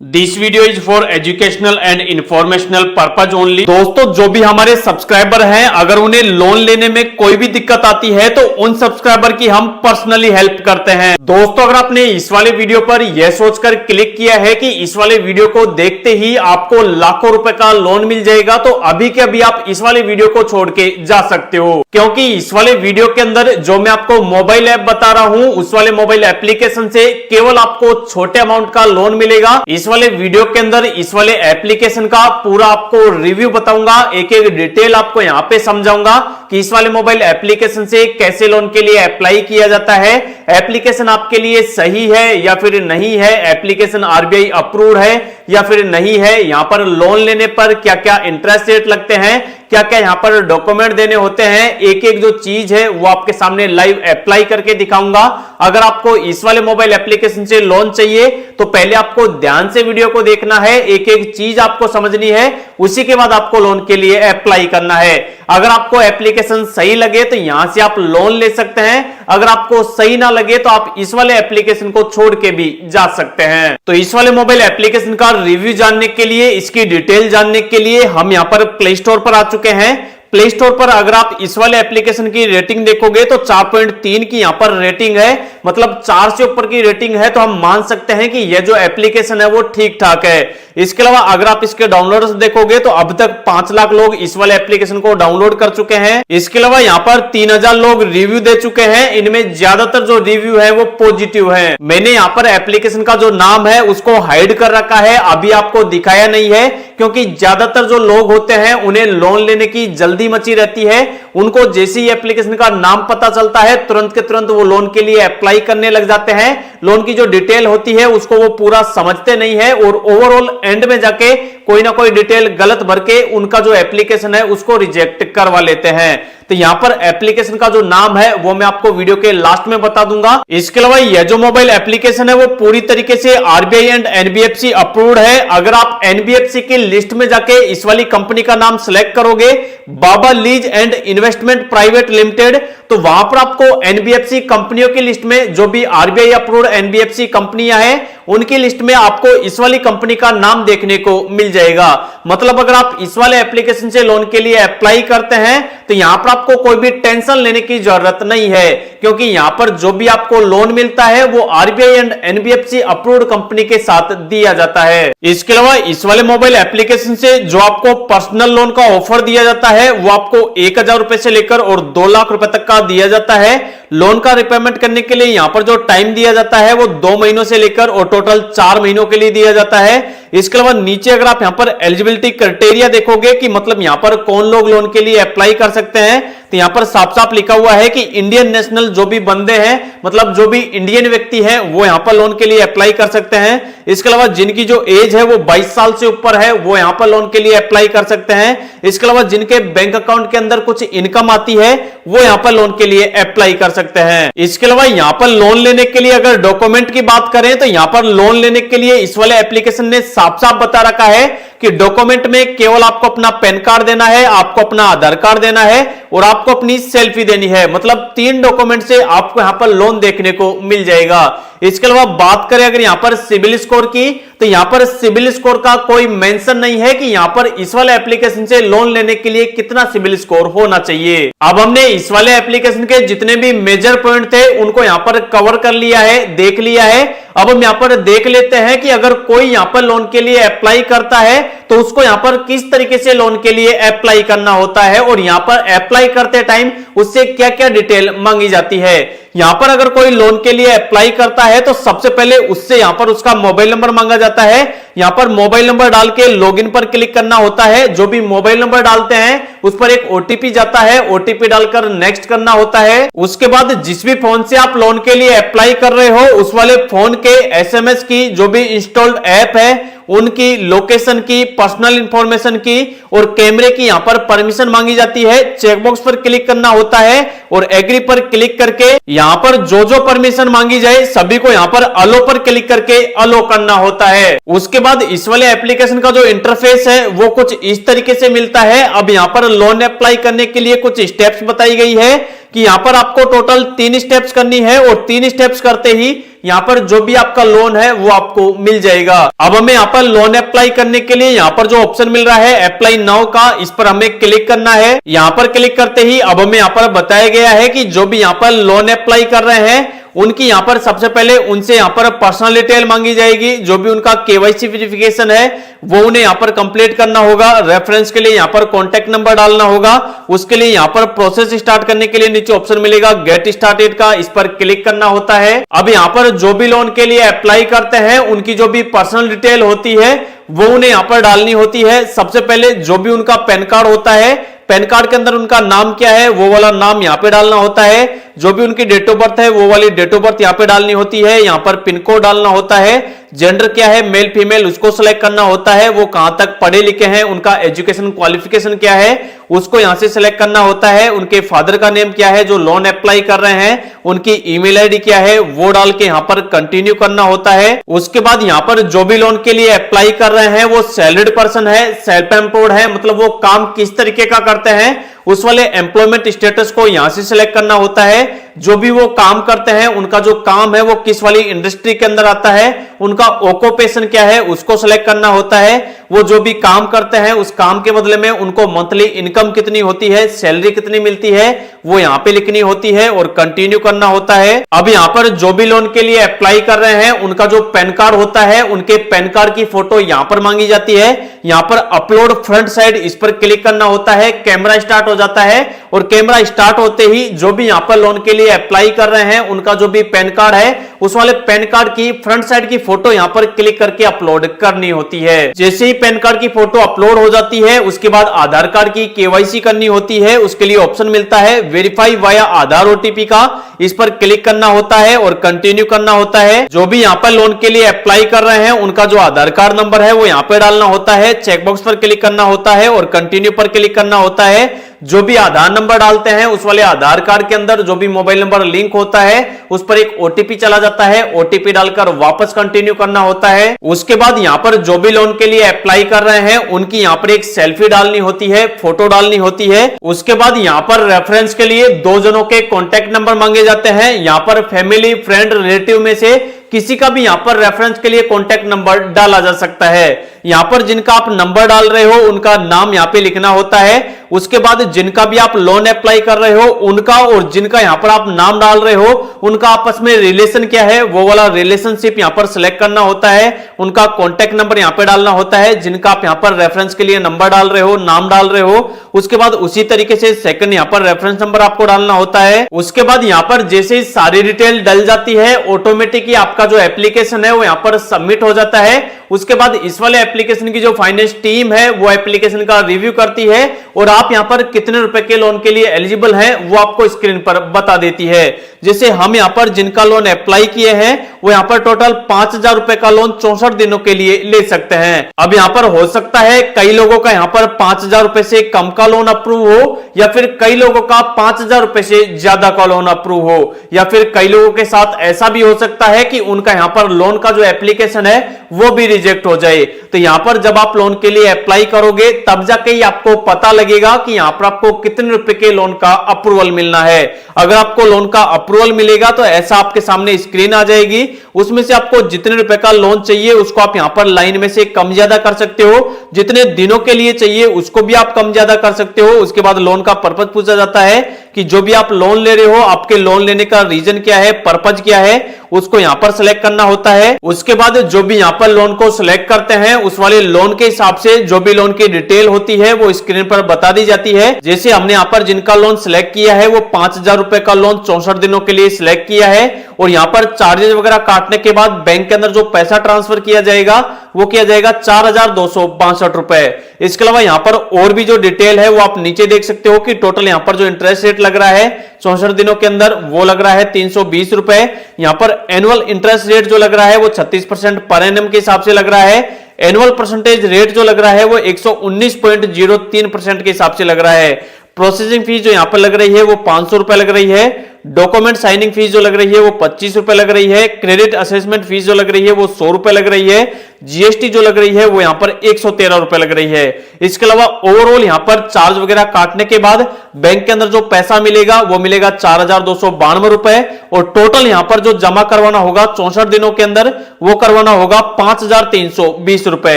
This video is for educational and informational purpose only. दोस्तों, जो भी हमारे सब्सक्राइबर हैं, अगर उन्हें लोन लेने में कोई भी दिक्कत आती है तो उन सब्सक्राइबर की हम पर्सनली हेल्प करते हैं। दोस्तों, अगर आपने इस वाले वीडियो पर यह सोचकर क्लिक किया है कि इस वाले वीडियो को देखते ही आपको लाखों रुपए का लोन मिल जाएगा, तो अभी के अभी आप इस वाले वीडियो को छोड़ के जा सकते हो, क्योंकि इस वाले वीडियो के अंदर जो मैं आपको मोबाइल ऐप बता रहा हूं, उस वाले मोबाइल एप्लीकेशन से केवल आपको छोटे अमाउंट का लोन मिलेगा। इस वाले वीडियो के अंदर इस वाले एप्लीकेशन का पूरा आपको रिव्यू बताऊंगा, एक एक डिटेल आपको यहां पे समझाऊंगा कि इस वाले मोबाइल एप्लीकेशन से कैसे लोन के लिए अप्लाई किया जाता है, एप्लीकेशन आपके लिए सही है या फिर नहीं है, एप्लीकेशन आरबीआई अप्रूव्ड है या फिर नहीं है, यहां पर लोन लेने पर क्या क्या इंटरेस्ट रेट लगते हैं, क्या क्या यहां पर डॉक्यूमेंट देने होते हैं, एक एक जो चीज है वो आपके सामने लाइव अप्लाई करके दिखाऊंगा। अगर आपको इस वाले मोबाइल एप्लीकेशन से लोन चाहिए तो पहले आपको ध्यान से वीडियो को देखना है, एक एक चीज आपको समझनी है, उसी के बाद आपको लोन के लिए अप्लाई करना है। अगर आपको एप्लीकेशन सही लगे तो यहां से आप लोन ले सकते हैं, अगर आपको सही ना लगे तो आप इस वाले एप्लीकेशन को छोड़ के भी जा सकते हैं। तो इस वाले मोबाइल एप्लीकेशन का रिव्यू जानने के लिए, इसकी डिटेल जानने के लिए हम यहां पर प्ले स्टोर पर आ चुके हैं। प्ले स्टोर पर अगर आप इस वाले एप्लीकेशन की रेटिंग देखोगे तो 4.3 की यहां पर रेटिंग है, मतलब 4 से ऊपर की रेटिंग है, तो हम मान सकते हैं कि यह जो एप्लीकेशन है वो ठीक ठाक है। इसके अलावा अगर आप इसके डाउनलोड्स देखोगे तो अब तक 5 लाख लोग इस वाले एप्लीकेशन को डाउनलोड कर चुके हैं। इसके अलावा यहां पर 3000 लोग रिव्यू दे चुके हैं, इनमें ज्यादातर जो रिव्यू है वो पॉजिटिव है। मैंने यहां पर एप्लीकेशन का जो नाम है उसको हाइड कर रखा है, अभी आपको दिखाया नहीं है, क्योंकि ज्यादातर जो लोग होते हैं उन्हें लोन लेने की जल्दी मची रहती है। उनको जैसे ही एप्लीकेशन का नाम पता चलता है तुरंत के तुरंत वो लोन के लिए अप्लाई करने लग जाते हैं। लोन की जो डिटेल होती है उसको वो पूरा समझते नहीं है और ओवरऑल एंड में जाके कोई ना कोई डिटेल गलत भर के उनका जो एप्लीकेशन है उसको रिजेक्ट करवा लेते हैं। तो यहां पर एप्लीकेशन का जो नाम है वो मैं आपको वीडियो के लास्ट में बता दूंगा। इसके अलावा यह जो मोबाइल एप्लीकेशन है वो पूरी तरीके से आरबीआई एंड एनबीएफसी अप्रूव्ड है। अगर आप एनबीएफसी की लिस्ट में जाके इस वाली कंपनी का नाम सिलेक्ट करोगे, Baba lease and investment private limited, तो वहां पर आपको एनबीएफसी कंपनियों की लिस्ट में जो भी आरबीआई अप्रूव्ड एनबीएफसी कंपनियां हैं उनकी लिस्ट में आपको इस वाली कंपनी का नाम देखने को मिल जाएगा। मतलब अगर आप इस वाले एप्लीकेशन से लोन के लिए अप्लाई करते हैं तो यहां पर आपको कोई भी टेंशन लेने की जरूरत नहीं है, क्योंकि यहां पर जो भी आपको लोन मिलता है वो RBI and NBFC approved company के साथ दिया जाता है। इसके अलावा इस वाले मोबाइल एप्लीकेशन से जो आपको पर्सनल लोन का ऑफर दिया जाता है वो आपको 1000 रुपए से लेकर और 2 लाख रुपए तक का दिया जाता है। लोन का रिपेमेंट करने के लिए यहां पर जो टाइम दिया जाता है वो 2 महीनों से लेकर और टोटल 4 महीनों के लिए दिया जाता है। इसके अलावा नीचे अगर आप यहां पर एलिजिबिलिटी क्राइटेरिया देखोगे कि मतलब यहां पर कौन लोग लोन के लिए अप्लाई कर सकते हैं, तो यहां पर साफ साफ लिखा हुआ है कि इंडियन नेशनल जो भी बंदे हैं, मतलब जो भी इंडियन व्यक्ति हैं वो यहां पर लोन के लिए अप्लाई कर सकते हैं। इसके अलावा जिनकी जो एज है वो 22 साल से ऊपर है वो यहां पर लोन के लिए अप्लाई कर सकते हैं। इसके अलावा जिनके बैंक अकाउंट के अंदर कुछ इनकम आती है वो यहां पर लोन के लिए अप्लाई कर सकते हैं। इसके अलावा यहां पर लोन लेने के लिए अगर डॉक्यूमेंट की बात करें तो यहां पर लोन लेने के लिए इस वाले एप्लीकेशन ने साफ साफ बता रखा है कि डॉक्यूमेंट में केवल आपको अपना पैन कार्ड देना है, आपको अपना आधार कार्ड देना है और आपको अपनी सेल्फी देनी है। मतलब 3 डॉक्यूमेंट से आपको यहां पर लोन देखने को मिल जाएगा। इसके अलावा बात करें अगर यहां पर सिबिल स्कोर की, तो यहां पर सिबिल स्कोर का कोई मेंशन नहीं है कि यहां पर इस वाले एप्लीकेशन से लोन लेने के लिए कितना सिबिल स्कोर होना चाहिए। अब हमने इस वाले एप्लीकेशन के जितने भी मेजर पॉइंट थे उनको यहां पर कवर कर लिया है, देख लिया है। अब हम यहां पर देख लेते हैं कि अगर कोई यहां पर लोन के लिए अप्लाई करता है तो उसको यहां पर किस तरीके से लोन के लिए अप्लाई करना होता है और यहां पर अप्लाई करते टाइम उससे क्या क्या डिटेल मांगी जाती है। यहां पर अगर कोई लोन के लिए अप्लाई करता है तो सबसे पहले उससे यहां पर उसका मोबाइल नंबर मांगा जाता है। यहां पर मोबाइल नंबर डाल के लॉगिन पर क्लिक करना होता है। जो भी मोबाइल नंबर डालते हैं उस पर एक ओटीपी जाता है, ओटीपी डालकर नेक्स्ट करना होता है। उसके बाद जिस भी फोन से आप लोन के लिए अप्लाई कर रहे हो उस वाले फोन के एसएमएस की जो भी इंस्टॉल्ड ऐप है उनकी लोकेशन की, पर्सनल इंफॉर्मेशन की और कैमरे की यहां पर परमिशन मांगी जाती है। चेकबॉक्स पर क्लिक करना होता है और एग्री पर क्लिक करके यहां पर जो जो परमिशन मांगी जाए सभी को यहां पर अलो पर क्लिक करके अलो करना होता है। उसके बाद इस वाले एप्लीकेशन का जो इंटरफेस है वो कुछ इस तरीके से मिलता है। अब यहां पर लोन अप्लाई करने के लिए कुछ स्टेप्स बताई गई है कि यहां पर आपको टोटल 3 स्टेप्स करनी है और 3 स्टेप्स करते ही यहाँ पर जो भी आपका लोन है वो आपको मिल जाएगा। अब हमें यहाँ पर लोन अप्लाई करने के लिए यहाँ पर जो ऑप्शन मिल रहा है अप्लाई नाउ का, इस पर हमें क्लिक करना है। यहाँ पर क्लिक करते ही अब हमें यहाँ पर बताया गया है कि जो भी यहाँ पर लोन अप्लाई कर रहे हैं उनकी यहाँ पर सबसे पहले उनसे यहाँ पर पर्सनल डिटेल मांगी जाएगी, जो भी उनका केवाईसी वेरिफिकेशन है वो उन्हें यहाँ पर कंप्लीट करना होगा। रेफरेंस के लिए यहाँ पर कॉन्टैक्ट नंबर डालना होगा। उसके लिए यहाँ पर प्रोसेस स्टार्ट करने के लिए नीचे ऑप्शन मिलेगा गेट स्टार्टेड का, इस पर क्लिक करना होता है। अब यहाँ पर जो भी लोन के लिए अप्लाई करते हैं उनकी जो भी पर्सनल डिटेल होती है वो उन्हें यहाँ पर डालनी होती है। सबसे पहले जो भी उनका पैन कार्ड होता है, पैन कार्ड के अंदर उनका नाम क्या है वो वाला नाम यहाँ पे डालना होता है। जो भी उनकी डेट ऑफ बर्थ है वो वाली डेट ऑफ बर्थ यहाँ पे डालनी होती है। यहाँ पर पिन कोड डालना होता है। जेंडर क्या है, मेल फीमेल, उसको सिलेक्ट करना होता है। वो कहां तक पढ़े लिखे हैं, उनका एजुकेशन क्वालिफिकेशन क्या है उसको यहां से सिलेक्ट करना होता है। उनके फादर का नेम क्या है जो लोन अप्लाई कर रहे हैं, उनकी ईमेल आईडी क्या है वो डाल के यहां पर कंटिन्यू करना होता है। उसके बाद यहां पर जो भी लोन के लिए अप्लाई कर रहे हैं वो सैलरीड पर्सन है, सेल्फ एम्प्लॉयड है, मतलब वो काम किस तरीके का करते हैं उस वाले एम्प्लॉयमेंट स्टेटस को यहां से सिलेक्ट करना होता है। जो भी वो काम करते हैं उनका जो काम है वो किस वाली इंडस्ट्री के अंदर आता है, उनका ऑक्यूपेशन क्या है उसको सिलेक्ट करना होता है। वो जो भी काम करते हैं उस काम के बदले में उनको मंथली इनकम कितनी होती है, सैलरी कितनी मिलती है वो यहां पे लिखनी होती है और कंटिन्यू करना होता है। अब यहां पर जो भी लोन के लिए अप्लाई कर रहे हैं उनका जो पैन कार्ड होता है उनके पैन कार्ड की फोटो यहां पर मांगी जाती है। यहां पर अपलोड फ्रंट साइड, इस पर क्लिक करना होता है। कैमरा स्टार्ट हो जाता है और कैमरा स्टार्ट होते ही जो भी यहां पर लोन के लिए अप्लाई कर रहे हैं उनका जो भी पैन कार्ड है उस वाले पैन कार्ड की फ्रंट साइड की फोटो यहां पर क्लिक करके अपलोड करनी होती है। जैसे ही पैन कार्ड की फोटो अपलोड हो जाती है उसके बाद आधार कार्ड की केवाईसी करनी होती है। उसके लिए ऑप्शन मिलता है वेरीफाई वाया आधार ओटीपी का, इस पर क्लिक करना होता है और कंटिन्यू करना होता है। जो भी यहां पर लोन के लिए अप्लाई कर रहे हैं उनका जो आधार कार्ड नंबर है वो यहां पर डालना होता है। चेकबॉक्स पर क्लिक करना होता है और कंटिन्यू पर क्लिक करना होता है। जो भी आधार नंबर डालते हैं उस वाले आधार कार्ड के अंदर जो भी मोबाइल नंबर लिंक होता है उस पर एक ओटीपी चला जाता है। ओटीपी डालकर वापस कंटिन्यू करना होता है। उसके बाद यहां पर जो भी लोन के लिए अप्लाई कर रहे हैं उनकी यहां पर एक सेल्फी डालनी होती है, फोटो डालनी होती है। उसके बाद यहां पर रेफरेंस के लिए 2 जनों के कॉन्टैक्ट नंबर मांगे जाते हैं। यहां पर फैमिली, फ्रेंड, रिलेटिव में से किसी का भी यहां पर रेफरेंस के लिए कॉन्टैक्ट नंबर डाला जा सकता है। यहां पर जिनका आप नंबर डाल रहे हो उनका नाम यहां पे लिखना होता है। उसके बाद जिनका भी आप लोन अप्लाई कर रहे हो उनका और जिनका यहां पर आप नाम डाल रहे हो उनका आपस में रिलेशन क्या है वो वाला रिलेशनशिप यहां पर सिलेक्ट करना होता है। उनका कॉन्टैक्ट नंबर यहां पे डालना होता है। जिनका आप यहां पर रेफरेंस के लिए नंबर डाल रहे हो, नाम डाल रहे हो, उसके बाद उसी तरीके से सेकंड यहां पर रेफरेंस नंबर आपको डालना होता है। उसके बाद यहां पर जैसे ही सारी डिटेल डल जाती है ऑटोमेटिकली आपका जो एप्लीकेशन है वो यहां पर सबमिट हो जाता है। उसके बाद इस वाले एप्लीकेशन की जो फाइनेंस टीम है वो एप्लीकेशन का रिव्यू करती है और आप यहां पर कितने रुपए के लोन के लिए एलिजिबल हैं वो आपको स्क्रीन पर बता देती है। जैसे हम यहां पर जिनका लोन अप्लाई किए हैं वो यहां पर टोटल 5,000 रुपए का लोन 64 दिनों के लिए ले सकते हैं। अब यहां पर हो सकता है कई लोगों का यहां पर 5,000 रुपए से कम का लोन अप्रूव हो या फिर कई लोगों का 5,000 रुपए से ज्यादा का लोन अप्रूव हो या फिर कई लोगों के साथ ऐसा भी हो सकता है कि उनका यहां पर लोन का जो एप्लीकेशन है वो भी रिजेक्ट हो जाए। तो यहां पर जब आप लोन के लिए अप्लाई करोगे तब जाके ही आपको पता लगेगा कि यहां पर आपको कितने रुपए के लोन का अप्रूवल मिलना है। अगर आपको लोन का अप्रूवल मिलेगा तो ऐसा आपके सामने स्क्रीन आ जाएगी, उसमें से आपको जितने रुपए का लोन चाहिए उसको आप यहां पर लाइन में से कम ज्यादा कर सकते हो, जितने दिनों के लिए चाहिए उसको भी आप कम ज्यादा कर सकते हो। उसके बाद लोन का पर्पज पूछा जाता है कि जो भी आप लोन ले रहे हो आपके लोन लेने का रीजन क्या है, पर्पज क्या है, उसको यहां पर सिलेक्ट करना होता है। उसके बाद जो भी यहां पर लोन को सिलेक्ट करते हैं उस वाले लोन के हिसाब से जो भी लोन की डिटेल होती है वो स्क्रीन पर बता दी जाती है। जैसे हमने यहां पर जिनका लोन सिलेक्ट किया है वो 5,000 रुपए का लोन 64 दिनों के लिए सिलेक्ट किया है और यहां पर चार्जेस वगैरह काटने के बाद बैंक के अंदर जो पैसा ट्रांसफर किया जाएगा वो किया जाएगा 4,262 रुपए। इसके अलावा यहां पर और भी जो डिटेल है वो आप नीचे देख सकते हो कि टोटल यहां पर जो इंटरेस्ट रेट लग रहा है 64 दिनों के अंदर वो लग रहा है 320 रुपए। यहां पर एनुअल इंटरेस्ट रेट जो लग रहा है वो 36% पर एनम के हिसाब से लग रहा है। एनुअल परसेंटेज रेट जो लग रहा है वो 119.03% के हिसाब से लग रहा है। प्रोसेसिंग फीस जो यहां पर लग रही है वो 500 रुपए लग रही है। डॉक्यूमेंट साइनिंग फीस जो लग रही है वो 25 रुपए लग रही है, क्रेडिट असेसमेंट फीस जो लग रही है वो 100 रुपए लग रही है, जीएसटी जो लग रही है वो यहां पर 113 रुपए लग रही है। इसके अलावा ओवरऑल यहां पर चार्ज वगैरह काटने के बाद बैंक के अंदर जो पैसा मिलेगा वो मिलेगा 4,292 रुपए, और टोटल यहां पर जो जमा करवाना होगा 64 दिनों के अंदर वो करवाना होगा 5,320 रुपए।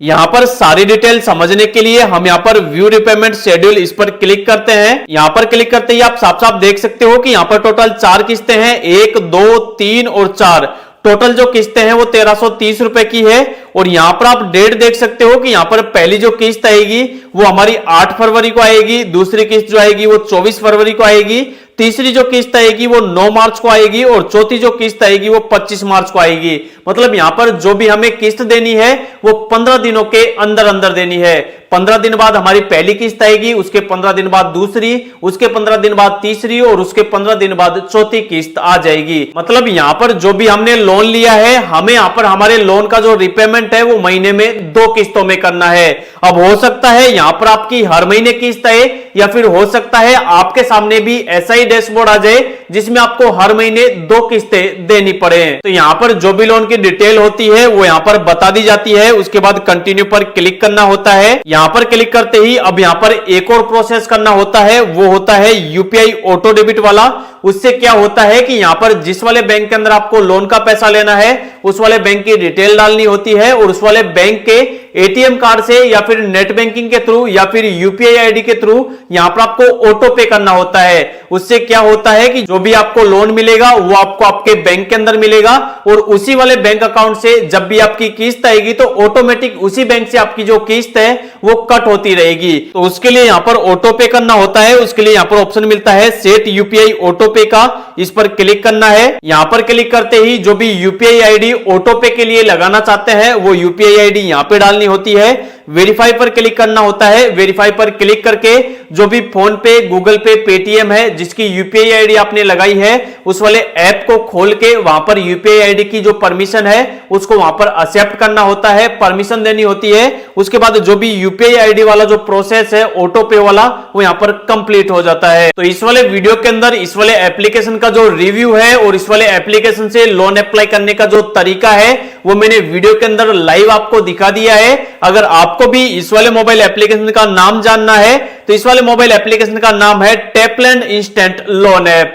यहां पर सारी डिटेल समझने के लिए हम यहां पर व्यू रिपेमेंट शेड्यूल इस पर क्लिक करते हैं। यहां पर क्लिक करते ही आप साफ साफ देख सकते हो कि यहां पर टोटल 4 किस्तें हैं, 1, 2, 3 और 4। टोटल जो किस्तें हैं वो 1330 रुपए की है। और यहां पर आप डेट देख सकते हो कि यहां पर पहली जो किस्त आएगी वो हमारी 8 फरवरी को आएगी, दूसरी किस्त जो आएगी वो 24 फरवरी को आएगी, तीसरी जो किस्त आएगी वो 9 मार्च को आएगी, और चौथी जो किस्त आएगी वो 25 मार्च को आएगी। मतलब यहां पर जो भी हमें किस्त देनी है वो 15 दिनों के अंदर अंदर देनी है। 15 दिन बाद हमारी पहली किस्त आएगी, उसके 15 दिन बाद दूसरी, उसके 15 दिन बाद तीसरी, और उसके 15 दिन बाद चौथी किस्त आ जाएगी। मतलब यहां पर जो भी हमने लोन लिया है हमें यहां पर हमारे लोन का जो रिपेमेंट है वो महीने में 2 किस्तों में करना है। अब हो सकता है यहां पर आपकी हर महीने किस्त आए, या फिर हो सकता है आपके सामने भी ऐसा ही डैशबोर्ड आ जाए जिसमें आपको हर महीने 2 किस्तें देनी पड़े। तो यहां पर जो भी लोन की डिटेल होती है वो यहां पर बता दी जाती है। उसके बाद कंटिन्यू पर क्लिक करना होता है। यहां पर क्लिक करते ही अब यहां पर एक और प्रोसेस करना होता है, वो होता है यूपीआई ऑटो डेबिट वाला। उससे क्या होता है कि यहां पर जिस वाले बैंक के अंदर आपको लोन का पैसा लेना है उस वाले बैंक की डिटेल डालनी होती है, और उस वाले बैंक के एटीएम कार्ड से या फिर नेट बैंकिंग के थ्रू या फिर यूपीआई आईडी के थ्रू यहां पर आपको ऑटो पे करना होता है। उससे क्या होता है कि जो भी आपको लोन मिलेगा वो आपको आपके बैंक के अंदर मिलेगा, और उसी वाले बैंक अकाउंट से जब भी आपकी किस्त आएगी तो ऑटोमेटिक उसी बैंक से आपकी जो किस्त है वो कट होती रहेगी। तो उसके लिए यहां पर ऑटो पे करना होता है। उसके लिए यहां पर ऑप्शन मिलता है सेट यूपीआई ऑटो पे का, इस पर क्लिक करना है। यहां पर क्लिक करते ही जो भी यूपीआई आईडी ऑटो पे के लिए लगाना चाहते हैं वो यूपीआई आईडी यहां पे डालनी होती है। वेरीफाई पर क्लिक करना होता है। वेरीफाई पर क्लिक करके जो भी फोन पे, गूगल पे, पेटीएम है जिसकी यूपीआई आईडी आपने लगाई है उस वाले ऐप को खोल के वहां पर यूपीआई आईडी की जो परमिशन है उसको वहां पर एक्सेप्ट करना होता है, परमिशन देनी होती है। उसके बाद जो भी यूपीआई आईडी वाला जो प्रोसेस है ऑटो पे वाला वो यहां पर कंप्लीट हो जाता है। तो इस वाले वीडियो के अंदर इस वाले एप्लीकेशन का जो रिव्यू है और इस वाले एप्लीकेशन से लोन अप्लाई करने का जो तरीका है वो मैंने वीडियो के अंदर लाइव आपको दिखा दिया है। अगर आपको भी इस वाले मोबाइल एप्लीकेशन का नाम जानना है तो इस वाले मोबाइल एप्लीकेशन का नाम है टैपलैंड इंस्टेंट लोन ऐप।